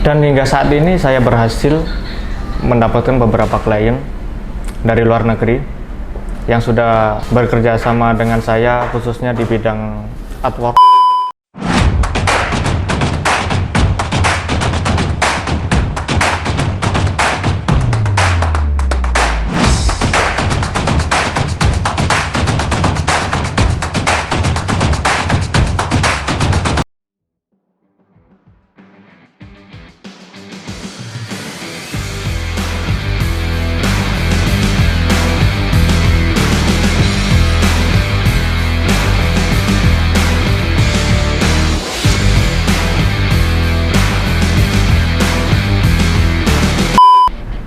Dan hingga saat ini saya berhasil mendapatkan beberapa klien dari luar negeri yang sudah bekerja sama dengan saya khususnya di bidang artwork.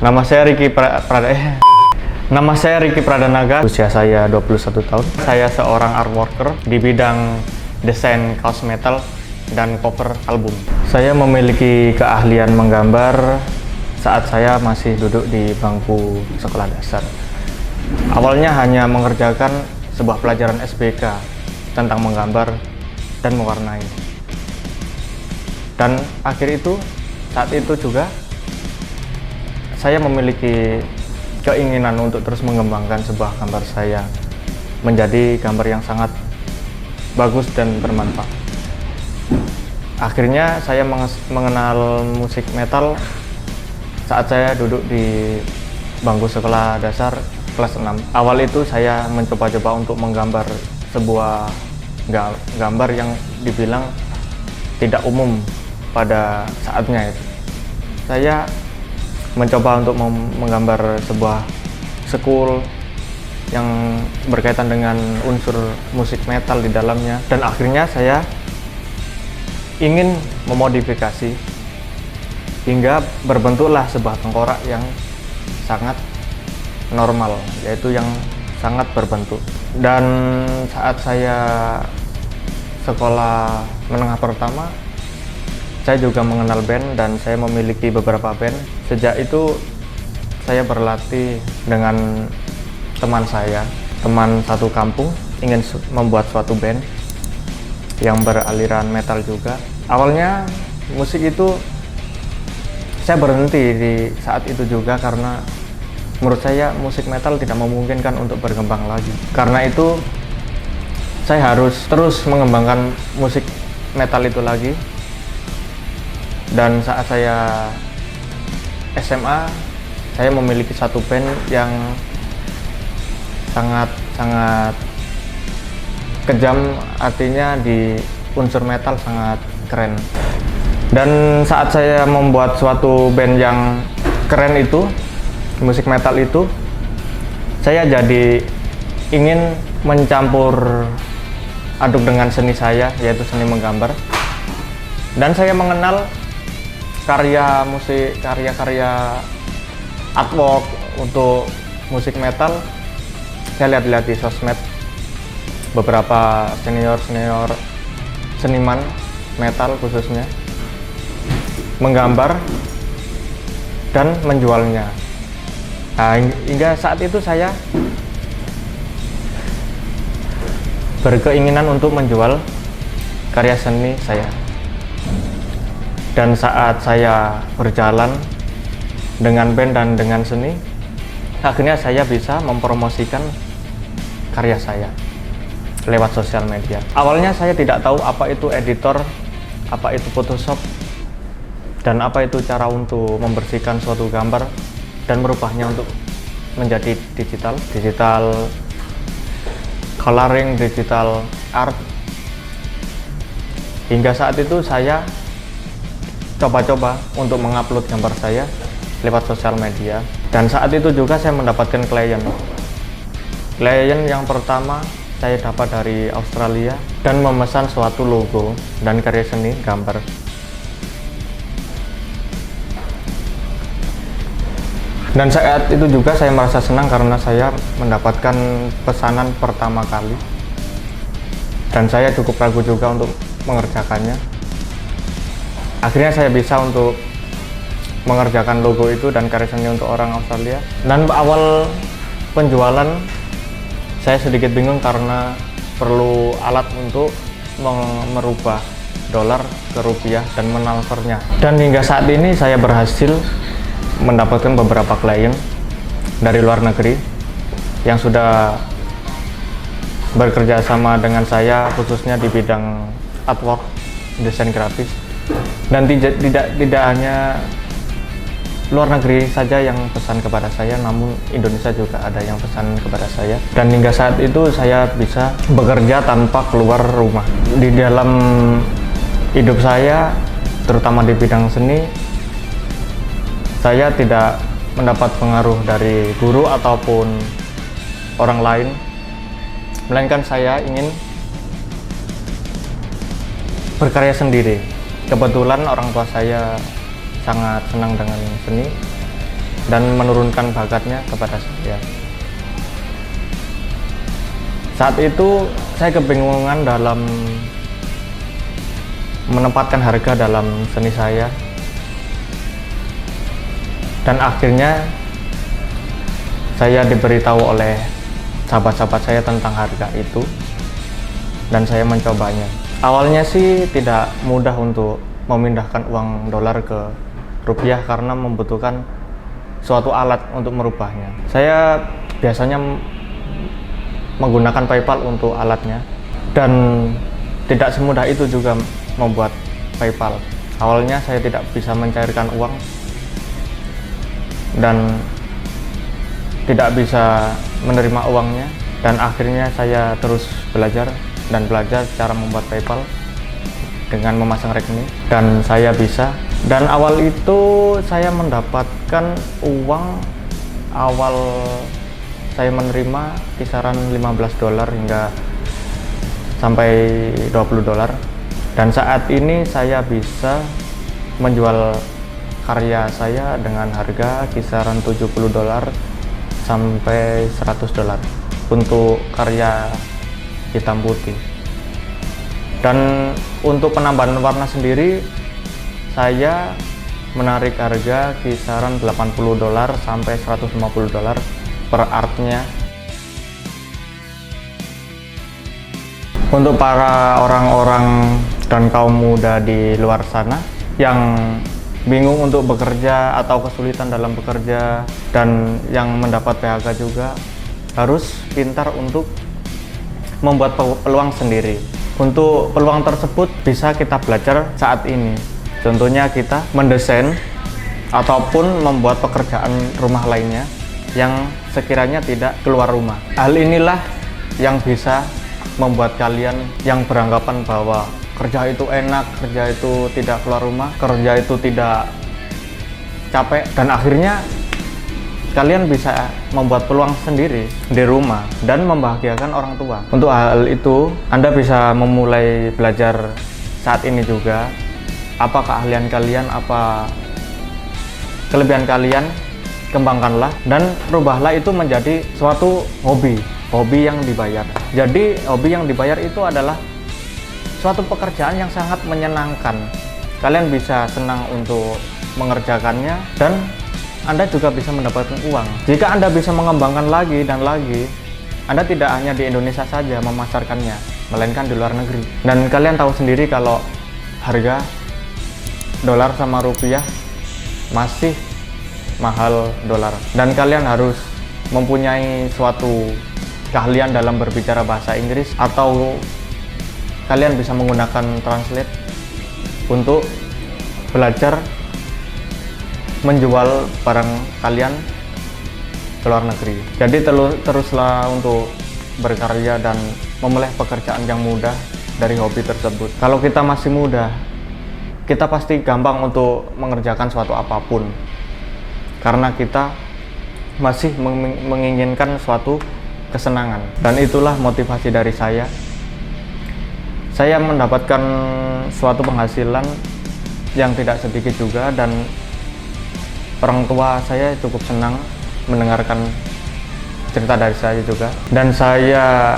Nama saya Ricky Pradanaga, usia saya 21 tahun. Saya seorang art worker di bidang desain kaos metal dan cover album. Saya memiliki keahlian menggambar saat saya masih duduk di bangku sekolah dasar. Awalnya hanya mengerjakan sebuah pelajaran SBK tentang menggambar dan mewarnai. Dan saat itu juga saya memiliki keinginan untuk terus mengembangkan sebuah gambar saya menjadi gambar yang sangat bagus dan bermanfaat. Akhirnya saya mengenal musik metal saat saya duduk di bangku sekolah dasar kelas 6. Awal itu saya mencoba-coba untuk menggambar sebuah gambar yang dibilang tidak umum pada saatnya itu. Saya mencoba untuk menggambar sebuah school yang berkaitan dengan unsur musik metal di dalamnya, dan akhirnya saya ingin memodifikasi hingga berbentuklah sebuah tengkorak yang sangat normal, yaitu yang sangat berbentuk. Dan saat saya sekolah menengah pertama, saya juga mengenal band dan saya memiliki beberapa band. Sejak itu saya berlatih dengan teman saya, teman satu kampung, ingin membuat suatu band yang beraliran metal juga. Awalnya musik itu saya berhenti di saat itu juga karena menurut saya musik metal tidak memungkinkan untuk berkembang lagi. Karena itu saya harus terus mengembangkan musik metal itu lagi. Dan saat saya SMA, saya memiliki satu band yang sangat kejam, artinya di unsur metal sangat keren. Dan saat saya membuat suatu band yang keren itu, musik metal itu, saya jadi ingin mencampur aduk dengan seni saya, yaitu seni menggambar. Dan saya mengenal karya artwork untuk musik metal. Saya lihat-lihat di sosmed beberapa senior seniman metal khususnya menggambar dan menjualnya. Nah, hingga saat itu saya berkeinginan untuk menjual karya seni saya. Dan saat saya berjalan dengan band dan dengan seni, akhirnya saya bisa mempromosikan karya saya lewat sosial media. Awalnya saya tidak tahu apa itu editor, apa itu Photoshop, dan apa itu cara untuk membersihkan suatu gambar dan merubahnya untuk menjadi digital coloring, digital art. Hingga saat itu saya coba-coba untuk mengupload gambar saya lewat sosial media, dan saat itu juga saya mendapatkan klien yang pertama saya dapat dari Australia dan memesan suatu logo dan karya seni gambar. Dan saat itu juga saya merasa senang karena saya mendapatkan pesanan pertama kali, dan saya cukup ragu juga untuk mengerjakannya. Akhirnya saya bisa untuk mengerjakan logo itu dan karya seni untuk orang Australia. Dan awal penjualan saya sedikit bingung karena perlu alat untuk merubah dolar ke rupiah dan mentransfernya. Dan hingga saat ini saya berhasil mendapatkan beberapa klien dari luar negeri yang sudah bekerja sama dengan saya, khususnya di bidang artwork, desain grafis. Dan tidak hanya luar negeri saja yang pesan kepada saya, namun Indonesia juga ada yang pesan kepada saya. Dan hingga saat itu saya bisa bekerja tanpa keluar rumah. Di dalam hidup saya, terutama di bidang seni, saya tidak mendapat pengaruh dari guru ataupun orang lain, melainkan saya ingin berkarya sendiri. Kebetulan orang tua saya sangat senang dengan seni dan menurunkan bakatnya kepada saya. Saat itu saya kebingungan dalam menempatkan harga dalam seni saya, dan akhirnya saya diberitahu oleh sahabat-sahabat saya tentang harga itu dan saya mencobanya. Awalnya sih tidak mudah untuk memindahkan uang dolar ke rupiah karena membutuhkan suatu alat untuk merubahnya. Saya biasanya menggunakan PayPal untuk alatnya, dan tidak semudah itu juga membuat PayPal. Awalnya saya tidak bisa mencairkan uang dan tidak bisa menerima uangnya, dan akhirnya saya terus belajar cara membuat PayPal dengan memasang rekening, dan saya bisa. Dan awal itu saya mendapatkan uang, awal saya menerima kisaran 15 dolar hingga sampai 20 dolar. Dan saat ini saya bisa menjual karya saya dengan harga kisaran 70 dolar sampai 100 dolar untuk karya hitam putih. Dan untuk penambahan warna sendiri, saya menarik harga kisaran 80 dolar sampai 150 dolar per artnya. Untuk para orang-orang dan kaum muda di luar sana yang bingung untuk bekerja atau kesulitan dalam bekerja dan yang mendapat PHK juga, harus pintar untuk membuat peluang sendiri. Untuk peluang tersebut bisa kita belajar saat ini. Contohnya kita mendesain ataupun membuat pekerjaan rumah lainnya yang sekiranya tidak keluar rumah. Hal inilah yang bisa membuat kalian yang beranggapan bahwa kerja itu enak, kerja itu tidak keluar rumah, kerja itu tidak capek, dan akhirnya kalian bisa membuat peluang sendiri di rumah dan membahagiakan orang tua. Untuk hal itu, Anda bisa memulai belajar saat ini juga. Apa keahlian kalian, apa kelebihan kalian, kembangkanlah dan rubahlah itu menjadi suatu hobi yang dibayar. Jadi hobi yang dibayar itu adalah suatu pekerjaan yang sangat menyenangkan. Kalian bisa senang untuk mengerjakannya dan Anda juga bisa mendapatkan uang. Jika Anda bisa mengembangkan lagi dan lagi, Anda tidak hanya di Indonesia saja memasarkannya, melainkan di luar negeri. Dan kalian tahu sendiri kalau harga dolar sama rupiah masih mahal dolar, dan kalian harus mempunyai suatu keahlian dalam berbicara bahasa Inggris, atau kalian bisa menggunakan translate untuk belajar menjual barang kalian ke luar negeri. Jadi teruslah untuk berkarya dan memulai pekerjaan yang mudah dari hobi tersebut. Kalau kita masih muda, kita pasti gampang untuk mengerjakan suatu apapun karena kita masih menginginkan suatu kesenangan, dan itulah motivasi dari saya. Saya mendapatkan suatu penghasilan yang tidak sedikit juga, dan orang tua saya cukup senang mendengarkan cerita dari saya juga, dan saya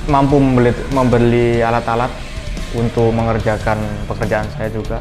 mampu membeli alat-alat untuk mengerjakan pekerjaan saya juga.